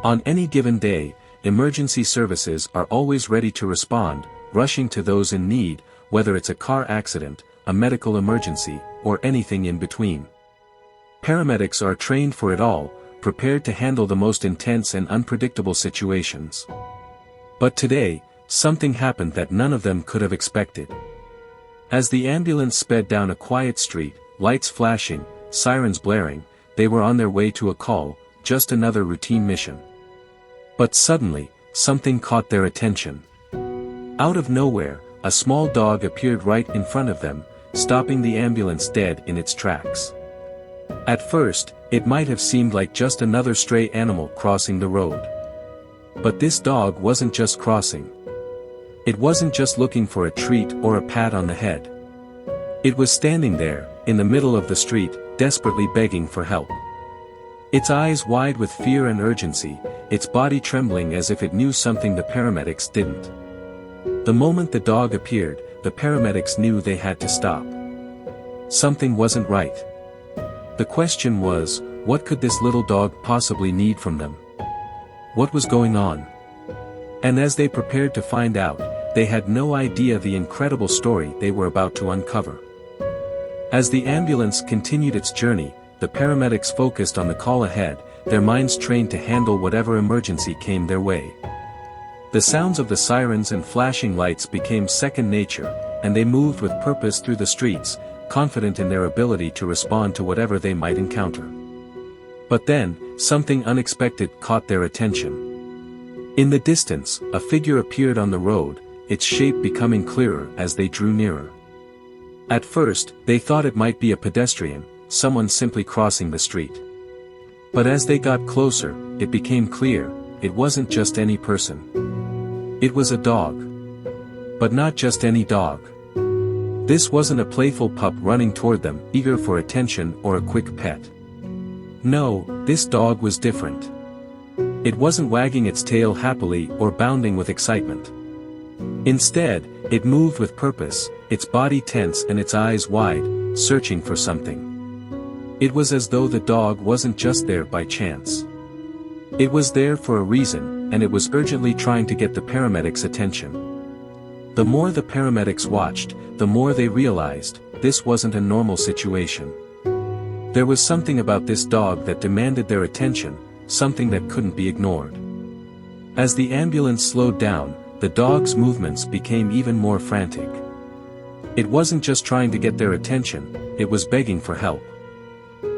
On any given day, emergency services are always ready to respond, rushing to those in need, whether it's a car accident, a medical emergency, or anything in between. Paramedics are trained for it all, prepared to handle the most intense and unpredictable situations. But today, something happened that none of them could have expected. As the ambulance sped down a quiet street, lights flashing, sirens blaring, they were on their way to a call, just another routine mission. But suddenly, something caught their attention. Out of nowhere, a small dog appeared right in front of them, stopping the ambulance dead in its tracks. At first, it might have seemed like just another stray animal crossing the road. But this dog wasn't just crossing. It wasn't just looking for a treat or a pat on the head. It was standing there, in the middle of the street, desperately begging for help. Its eyes wide with fear and urgency, its body trembling as if it knew something the paramedics didn't. The moment the dog appeared, the paramedics knew they had to stop. Something wasn't right. The question was, what could this little dog possibly need from them? What was going on? And as they prepared to find out, they had no idea the incredible story they were about to uncover. As the ambulance continued its journey, the paramedics focused on the call ahead, their minds trained to handle whatever emergency came their way. The sounds of the sirens and flashing lights became second nature, and they moved with purpose through the streets, confident in their ability to respond to whatever they might encounter. But then, something unexpected caught their attention. In the distance, a figure appeared on the road, its shape becoming clearer as they drew nearer. At first, they thought it might be a pedestrian, someone simply crossing the street. But as they got closer, it became clear, it wasn't just any person. It was a dog. But not just any dog. This wasn't a playful pup running toward them, eager for attention or a quick pet. No, this dog was different. It wasn't wagging its tail happily or bounding with excitement. Instead, it moved with purpose, its body tense and its eyes wide, searching for something. It was as though the dog wasn't just there by chance. It was there for a reason, and it was urgently trying to get the paramedics' attention. The more the paramedics watched, the more they realized, this wasn't a normal situation. There was something about this dog that demanded their attention, something that couldn't be ignored. As the ambulance slowed down, the dog's movements became even more frantic. It wasn't just trying to get their attention, it was begging for help.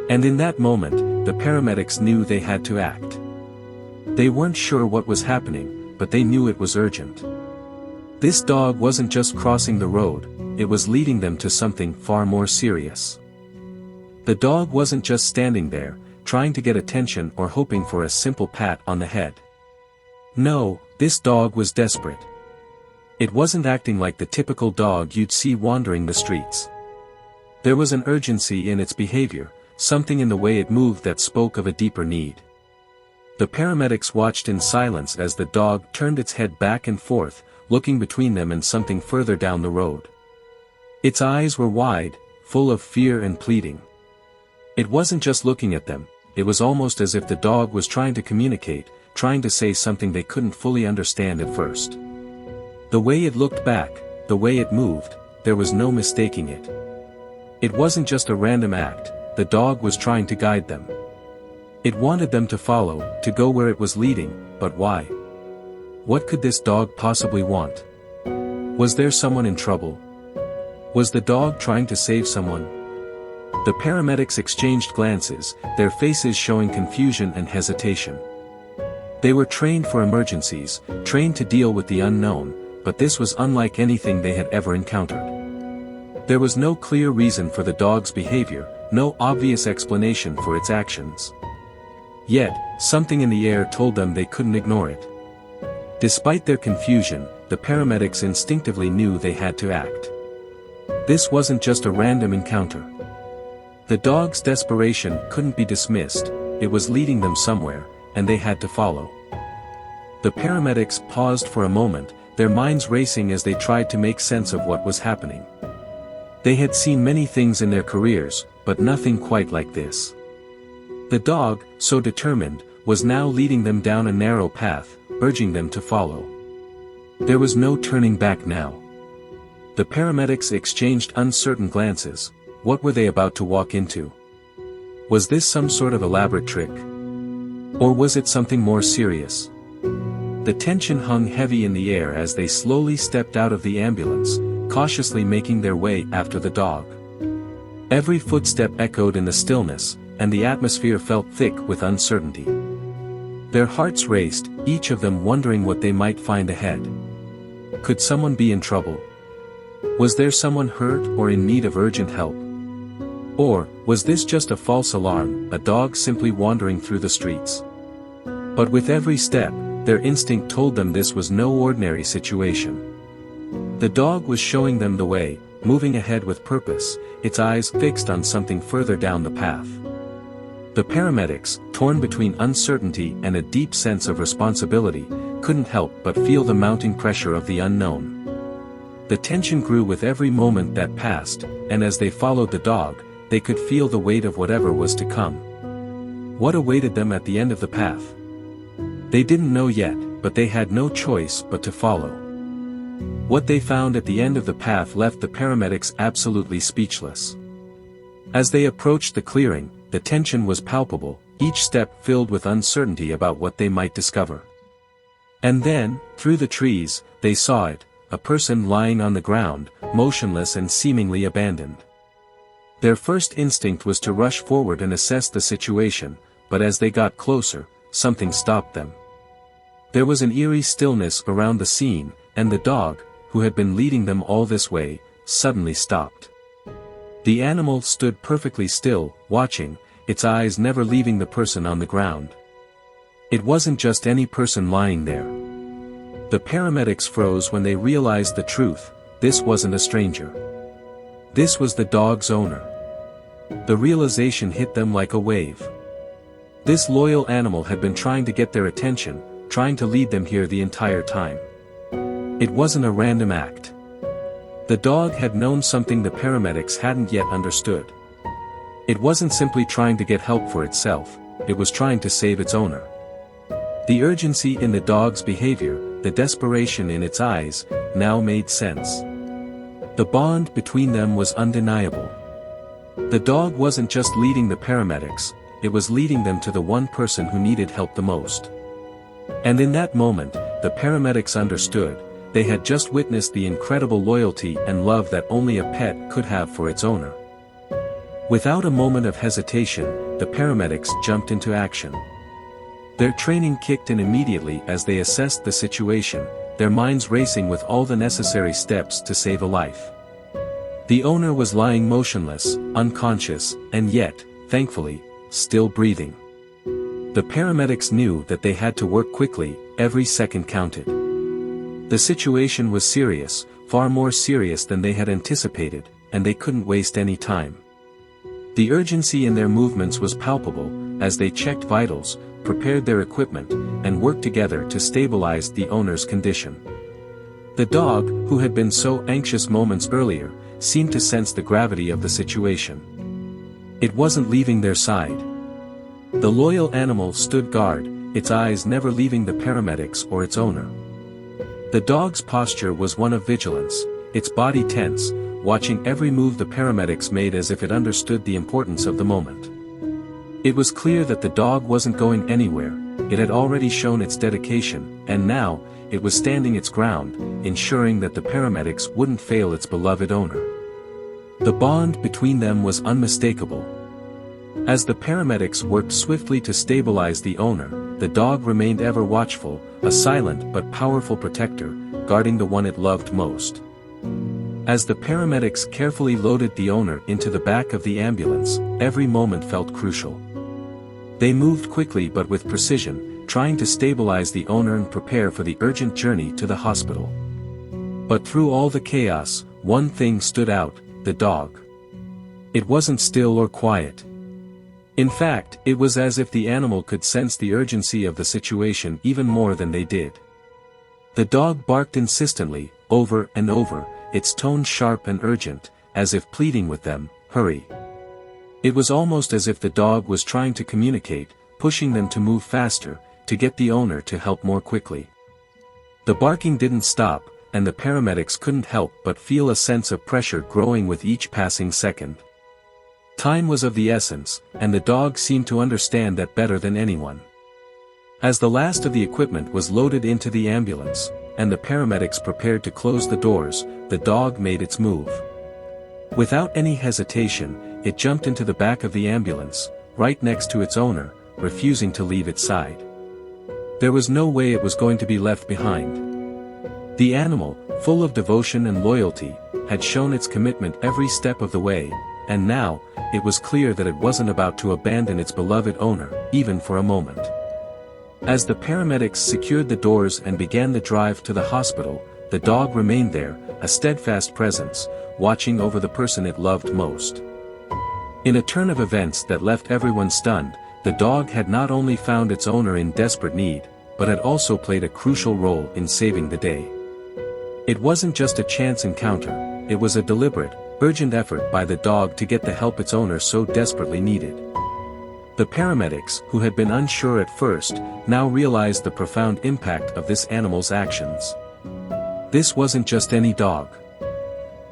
And in that moment, the paramedics knew they had to act. They weren't sure what was happening, but they knew it was urgent. This dog wasn't just crossing the road, it was leading them to something far more serious. The dog wasn't just standing there, trying to get attention or hoping for a simple pat on the head. No, this dog was desperate. It wasn't acting like the typical dog you'd see wandering the streets. There was an urgency in its behavior, something in the way it moved that spoke of a deeper need. The paramedics watched in silence as the dog turned its head back and forth, looking between them and something further down the road. Its eyes were wide, full of fear and pleading. It wasn't just looking at them, it was almost as if the dog was trying to communicate, trying to say something they couldn't fully understand at first. The way it looked back, the way it moved, there was no mistaking it. It wasn't just a random act, the dog was trying to guide them. It wanted them to follow, to go where it was leading, but why? What could this dog possibly want? Was there someone in trouble? Was the dog trying to save someone? The paramedics exchanged glances, their faces showing confusion and hesitation. They were trained for emergencies, trained to deal with the unknown, but this was unlike anything they had ever encountered. There was no clear reason for the dog's behavior, no obvious explanation for its actions. Yet, something in the air told them they couldn't ignore it. Despite their confusion, the paramedics instinctively knew they had to act. This wasn't just a random encounter. The dog's desperation couldn't be dismissed, it was leading them somewhere, and they had to follow. The paramedics paused for a moment, their minds racing as they tried to make sense of what was happening. They had seen many things in their careers, but nothing quite like this. The dog, so determined, was now leading them down a narrow path, urging them to follow. There was no turning back now. The paramedics exchanged uncertain glances. What were they about to walk into? Was this some sort of elaborate trick? Or was it something more serious? The tension hung heavy in the air as they slowly stepped out of the ambulance, cautiously making their way after the dog. Every footstep echoed in the stillness, and the atmosphere felt thick with uncertainty. Their hearts raced, each of them wondering what they might find ahead. Could someone be in trouble? Was there someone hurt or in need of urgent help? Or, was this just a false alarm, a dog simply wandering through the streets? But with every step, their instinct told them this was no ordinary situation. The dog was showing them the way, moving ahead with purpose, its eyes fixed on something further down the path. The paramedics, torn between uncertainty and a deep sense of responsibility, couldn't help but feel the mounting pressure of the unknown. The tension grew with every moment that passed, and as they followed the dog, they could feel the weight of whatever was to come. What awaited them at the end of the path? They didn't know yet, but they had no choice but to follow. What they found at the end of the path left the paramedics absolutely speechless. As they approached the clearing, the tension was palpable, each step filled with uncertainty about what they might discover. And then, through the trees, they saw it, a person lying on the ground, motionless and seemingly abandoned. Their first instinct was to rush forward and assess the situation, but as they got closer, something stopped them. There was an eerie stillness around the scene, and the dog, who had been leading them all this way, suddenly stopped. The animal stood perfectly still, watching, its eyes never leaving the person on the ground. It wasn't just any person lying there. The paramedics froze when they realized the truth. This wasn't a stranger. This was the dog's owner. The realization hit them like a wave. This loyal animal had been trying to get their attention, trying to lead them here the entire time. It wasn't a random act. The dog had known something the paramedics hadn't yet understood. It wasn't simply trying to get help for itself, it was trying to save its owner. The urgency in the dog's behavior, the desperation in its eyes, now made sense. The bond between them was undeniable. The dog wasn't just leading the paramedics, it was leading them to the one person who needed help the most. And in that moment, the paramedics understood, they had just witnessed the incredible loyalty and love that only a pet could have for its owner. Without a moment of hesitation, the paramedics jumped into action. Their training kicked in immediately as they assessed the situation, their minds racing with all the necessary steps to save a life. The owner was lying motionless, unconscious, and yet, thankfully, still breathing. The paramedics knew that they had to work quickly, every second counted. The situation was serious, far more serious than they had anticipated, and they couldn't waste any time. The urgency in their movements was palpable, as they checked vitals, prepared their equipment, and worked together to stabilize the owner's condition. The dog, who had been so anxious moments earlier, seemed to sense the gravity of the situation. It wasn't leaving their side. The loyal animal stood guard, its eyes never leaving the paramedics or its owner. The dog's posture was one of vigilance, its body tense, watching every move the paramedics made as if it understood the importance of the moment. It was clear that the dog wasn't going anywhere, it had already shown its dedication, and now, it was standing its ground, ensuring that the paramedics wouldn't fail its beloved owner. The bond between them was unmistakable. As the paramedics worked swiftly to stabilize the owner, the dog remained ever watchful, a silent but powerful protector, guarding the one it loved most. As the paramedics carefully loaded the owner into the back of the ambulance, every moment felt crucial. They moved quickly but with precision, trying to stabilize the owner and prepare for the urgent journey to the hospital. But through all the chaos, one thing stood out, the dog. It wasn't still or quiet. In fact, it was as if the animal could sense the urgency of the situation even more than they did. The dog barked insistently, over and over, its tone sharp and urgent, as if pleading with them, "Hurry." It was almost as if the dog was trying to communicate, pushing them to move faster, to get the owner to help more quickly. The barking didn't stop, and the paramedics couldn't help but feel a sense of pressure growing with each passing second. Time was of the essence, and the dog seemed to understand that better than anyone. As the last of the equipment was loaded into the ambulance, and the paramedics prepared to close the doors, the dog made its move. Without any hesitation, it jumped into the back of the ambulance, right next to its owner, refusing to leave its side. There was no way it was going to be left behind. The animal, full of devotion and loyalty, had shown its commitment every step of the way, and now, it was clear that it wasn't about to abandon its beloved owner, even for a moment. As the paramedics secured the doors and began the drive to the hospital, the dog remained there, a steadfast presence, watching over the person it loved most. In a turn of events that left everyone stunned, the dog had not only found its owner in desperate need, but had also played a crucial role in saving the day. It wasn't just a chance encounter, it was a deliberate, urgent effort by the dog to get the help its owner so desperately needed. The paramedics, who had been unsure at first, now realized the profound impact of this animal's actions. This wasn't just any dog.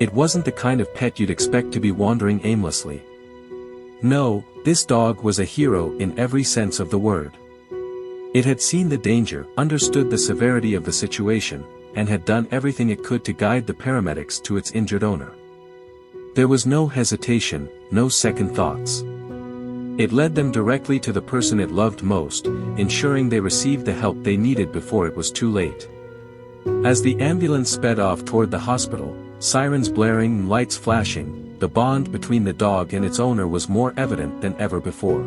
It wasn't the kind of pet you'd expect to be wandering aimlessly. No, this dog was a hero in every sense of the word. It had seen the danger, understood the severity of the situation, and had done everything it could to guide the paramedics to its injured owner. There was no hesitation, no second thoughts. It led them directly to the person it loved most, ensuring they received the help they needed before it was too late. As the ambulance sped off toward the hospital, sirens blaring and lights flashing, the bond between the dog and its owner was more evident than ever before.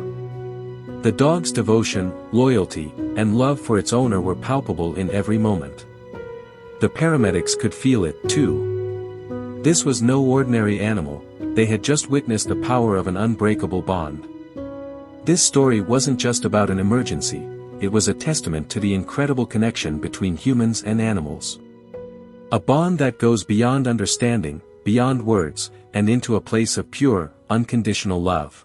The dog's devotion, loyalty, and love for its owner were palpable in every moment. The paramedics could feel it, too. This was no ordinary animal, they had just witnessed the power of an unbreakable bond. This story wasn't just about an emergency, it was a testament to the incredible connection between humans and animals. A bond that goes beyond understanding, beyond words, and into a place of pure, unconditional love.